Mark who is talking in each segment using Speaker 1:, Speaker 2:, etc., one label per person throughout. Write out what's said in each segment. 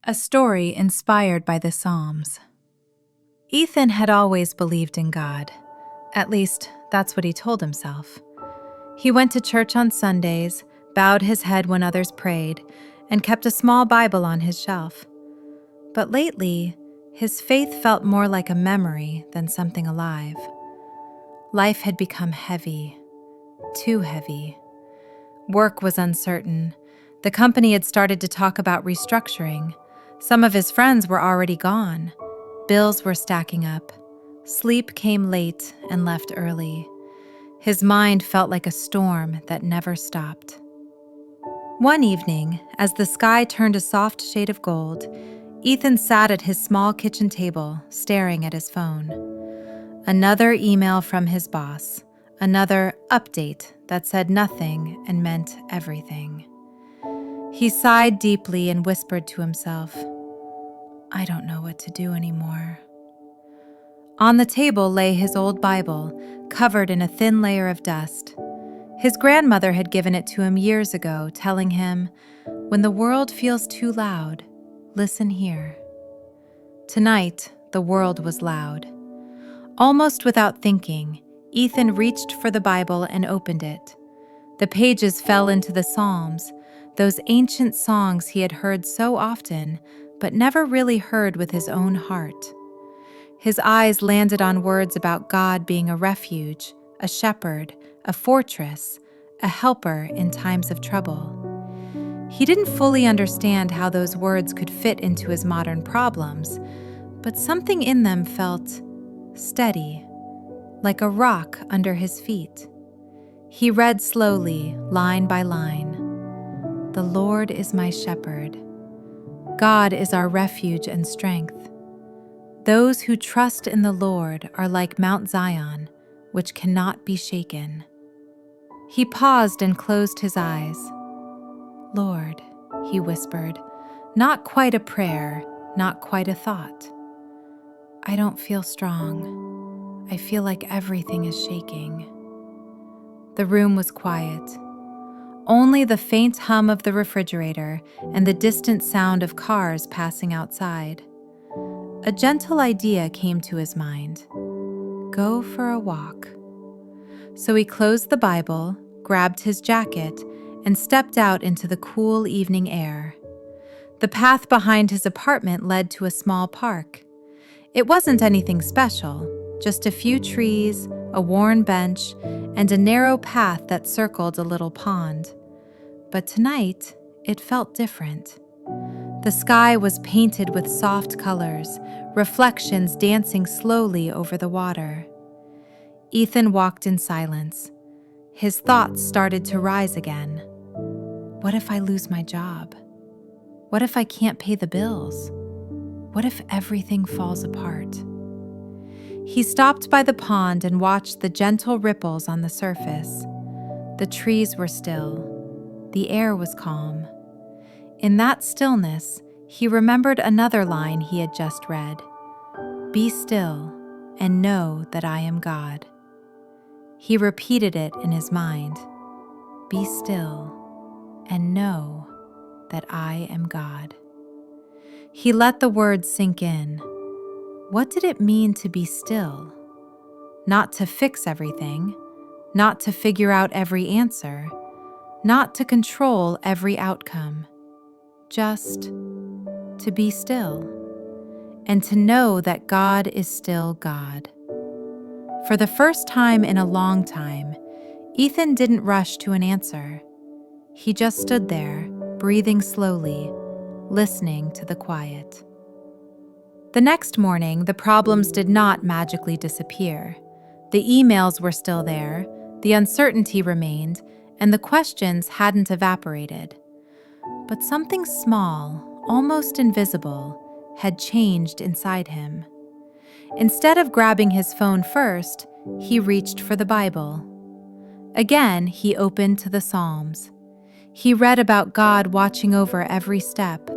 Speaker 1: A story inspired by the Psalms. Ethan had always believed in God. At least, that's what he told himself. He went to church on Sundays, bowed his head when others prayed, and kept a small Bible on his shelf. But lately, his faith felt more like a memory than something alive. Life had become heavy, too heavy. Work was uncertain. The company had started to talk about restructuring. Some of his friends were already gone. Bills were stacking up. Sleep came late and left early. His mind felt like a storm that never stopped. One evening, as the sky turned a soft shade of gold, Ethan sat at his small kitchen table, staring at his phone. Another email from his boss, another update that said nothing and meant everything. He sighed deeply and whispered to himself, "I don't know what to do anymore." On the table lay his old Bible, covered in a thin layer of dust. His grandmother had given it to him years ago, telling him, "When the world feels too loud, listen here." Tonight, the world was loud. Almost without thinking, Ethan reached for the Bible and opened it. The pages fell into the Psalms, those ancient songs he had heard so often, but never really heard with his own heart. His eyes landed on words about God being a refuge, a shepherd, a fortress, a helper in times of trouble. He didn't fully understand how those words could fit into his modern problems, but something in them felt steady, like a rock under his feet. He read slowly, line by line. "The Lord is my shepherd. God is our refuge and strength. Those who trust in the Lord are like Mount Zion, which cannot be shaken." He paused and closed his eyes. "Lord," he whispered, not quite a prayer, not quite a thought. "I don't feel strong. I feel like everything is shaking." The room was quiet. Only the faint hum of the refrigerator and the distant sound of cars passing outside. A gentle idea came to his mind. Go for a walk. So he closed the Bible, grabbed his jacket, and stepped out into the cool evening air. The path behind his apartment led to a small park. It wasn't anything special, just a few trees, a worn bench, and a narrow path that circled a little pond. But tonight, it felt different. The sky was painted with soft colors, reflections dancing slowly over the water. Ethan walked in silence. His thoughts started to rise again. What if I lose my job? What if I can't pay the bills? What if everything falls apart? He stopped by the pond and watched the gentle ripples on the surface. The trees were still. The air was calm. In that stillness, he remembered another line he had just read. "Be still and know that I am God." He repeated it in his mind. "Be still and know that I am God." He let the words sink in. What did it mean to be still? Not to fix everything, not to figure out every answer, not to control every outcome, just to be still and to know that God is still God. For the first time in a long time, Ethan didn't rush to an answer. He just stood there, breathing slowly, listening to the quiet. The next morning, the problems did not magically disappear. The emails were still there, the uncertainty remained, and the questions hadn't evaporated. But something small, almost invisible, had changed inside him. Instead of grabbing his phone first, he reached for the Bible. Again, he opened to the Psalms. He read about God watching over every step,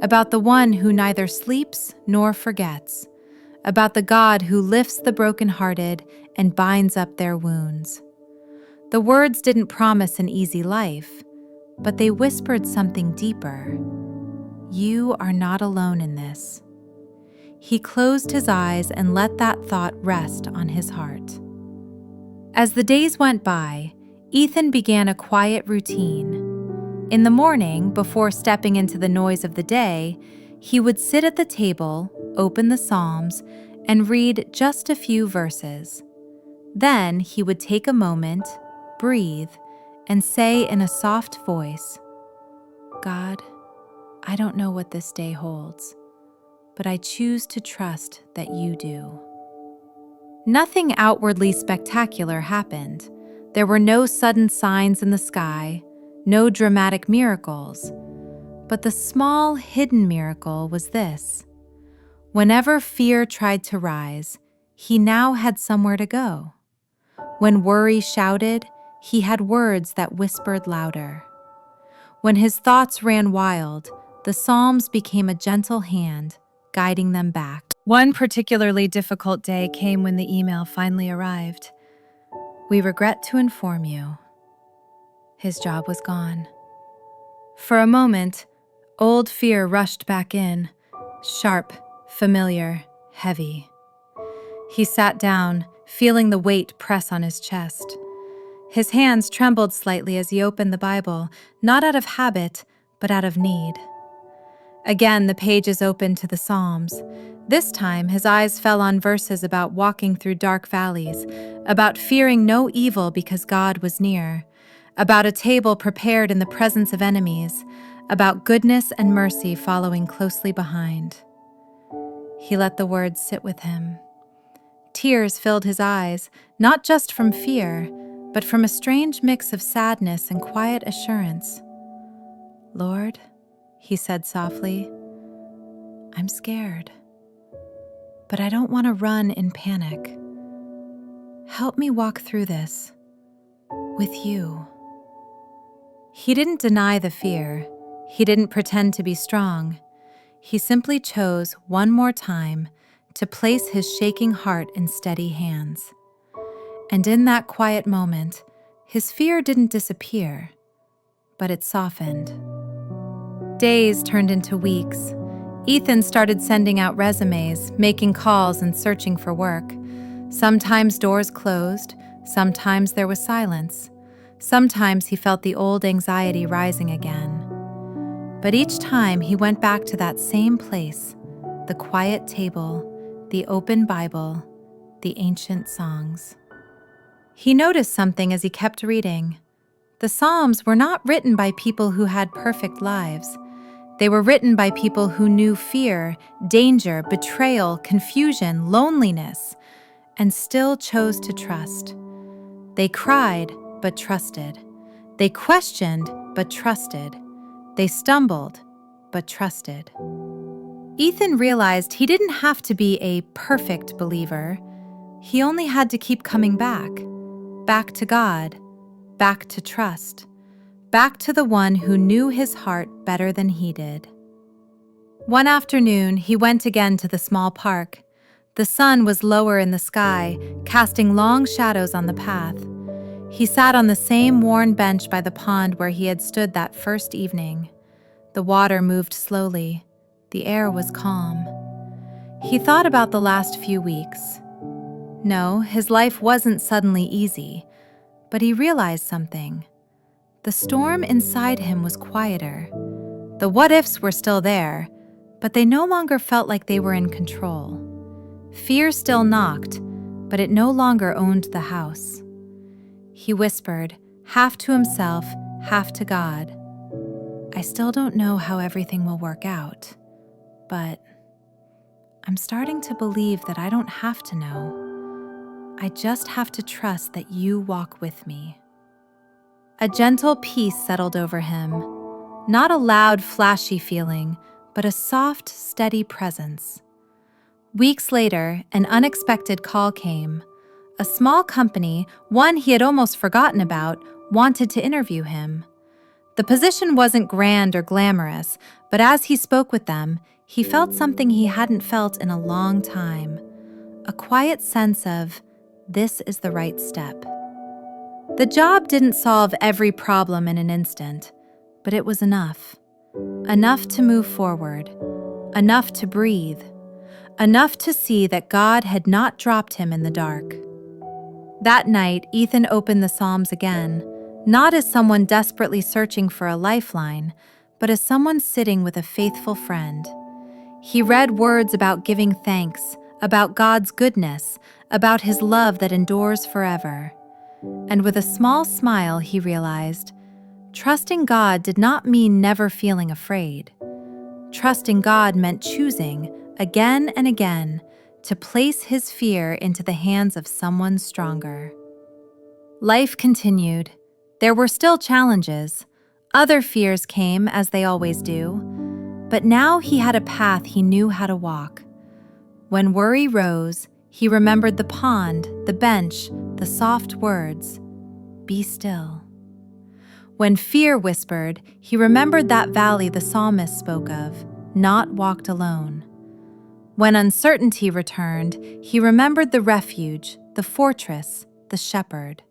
Speaker 1: about the one who neither sleeps nor forgets, about the God who lifts the brokenhearted and binds up their wounds. The words didn't promise an easy life, but they whispered something deeper. You are not alone in this. He closed his eyes and let that thought rest on his heart. As the days went by, Ethan began a quiet routine. In the morning, before stepping into the noise of the day, he would sit at the table, open the Psalms, and read just a few verses. Then he would take a moment, breathe, and say in a soft voice, "God, I don't know what this day holds, but I choose to trust that you do." Nothing outwardly spectacular happened. There were no sudden signs in the sky, no dramatic miracles. But the small, hidden miracle was this. Whenever fear tried to rise, he now had somewhere to go. When worry shouted, he had words that whispered louder. When his thoughts ran wild, the Psalms became a gentle hand, guiding them back. One particularly difficult day came when the email finally arrived. "We regret to inform you." His job was gone. For a moment, old fear rushed back in, sharp, familiar, heavy. He sat down, feeling the weight press on his chest. His hands trembled slightly as he opened the Bible, not out of habit, but out of need. Again, the pages opened to the Psalms. This time, his eyes fell on verses about walking through dark valleys, about fearing no evil because God was near, about a table prepared in the presence of enemies, about goodness and mercy following closely behind. He let the words sit with him. Tears filled his eyes, not just from fear, but from a strange mix of sadness and quiet assurance. "Lord," he said softly, "I'm scared, but I don't want to run in panic. Help me walk through this with you." He didn't deny the fear. He didn't pretend to be strong. He simply chose one more time to place his shaking heart in steady hands. And in that quiet moment, his fear didn't disappear, but it softened. Days turned into weeks. Ethan started sending out resumes, making calls, and searching for work. Sometimes doors closed, sometimes there was silence. Sometimes he felt the old anxiety rising again. But each time he went back to that same place, the quiet table, the open Bible, the ancient songs. He noticed something as he kept reading. The Psalms were not written by people who had perfect lives. They were written by people who knew fear, danger, betrayal, confusion, loneliness, and still chose to trust. They cried, but trusted. They questioned, but trusted. They stumbled, but trusted. Ethan realized he didn't have to be a perfect believer. He only had to keep coming back to God, back to trust, back to the one who knew his heart better than he did. One afternoon, he went again to the small park. The sun was lower in the sky, casting long shadows on the path. He sat on the same worn bench by the pond where he had stood that first evening. The water moved slowly. The air was calm. He thought about the last few weeks. No, his life wasn't suddenly easy, but he realized something. The storm inside him was quieter. The what-ifs were still there, but they no longer felt like they were in control. Fear still knocked, but it no longer owned the house. He whispered, half to himself, half to God, "I still don't know how everything will work out, but I'm starting to believe that I don't have to know. I just have to trust that you walk with me." A gentle peace settled over him, not a loud, flashy feeling, but a soft, steady presence. Weeks later, an unexpected call came. A small company, one he had almost forgotten about, wanted to interview him. The position wasn't grand or glamorous, but as he spoke with them, he felt something he hadn't felt in a long time. A quiet sense of, this is the right step. The job didn't solve every problem in an instant, but it was enough. enough to move forward, enough to breathe, enough to see that God had not dropped him in the dark. That night, Ethan opened the Psalms again, not as someone desperately searching for a lifeline, but as someone sitting with a faithful friend. He read words about giving thanks, about God's goodness, about his love that endures forever. And with a small smile, he realized, trusting God did not mean never feeling afraid. Trusting God meant choosing, again and again, to place his fear into the hands of someone stronger. Life continued. There were still challenges. Other fears came, as they always do. But now he had a path he knew how to walk. When worry rose, he remembered the pond, the bench, the soft words, "Be still." When fear whispered, he remembered that valley the psalmist spoke of, not walked alone. When uncertainty returned, he remembered the refuge, the fortress, the shepherd.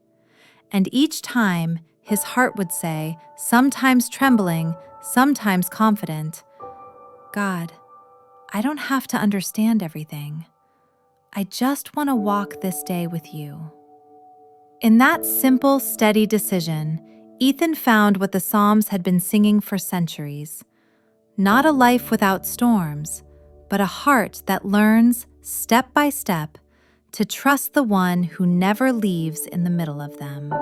Speaker 1: And each time, his heart would say, sometimes trembling, sometimes confident, God, I don't have to understand everything. I just want to walk this day with you. In that simple, steady decision, Ethan found what the Psalms had been singing for centuries. Not a life without storms, but a heart that learns, step by step, to trust the one who never leaves in the middle of them.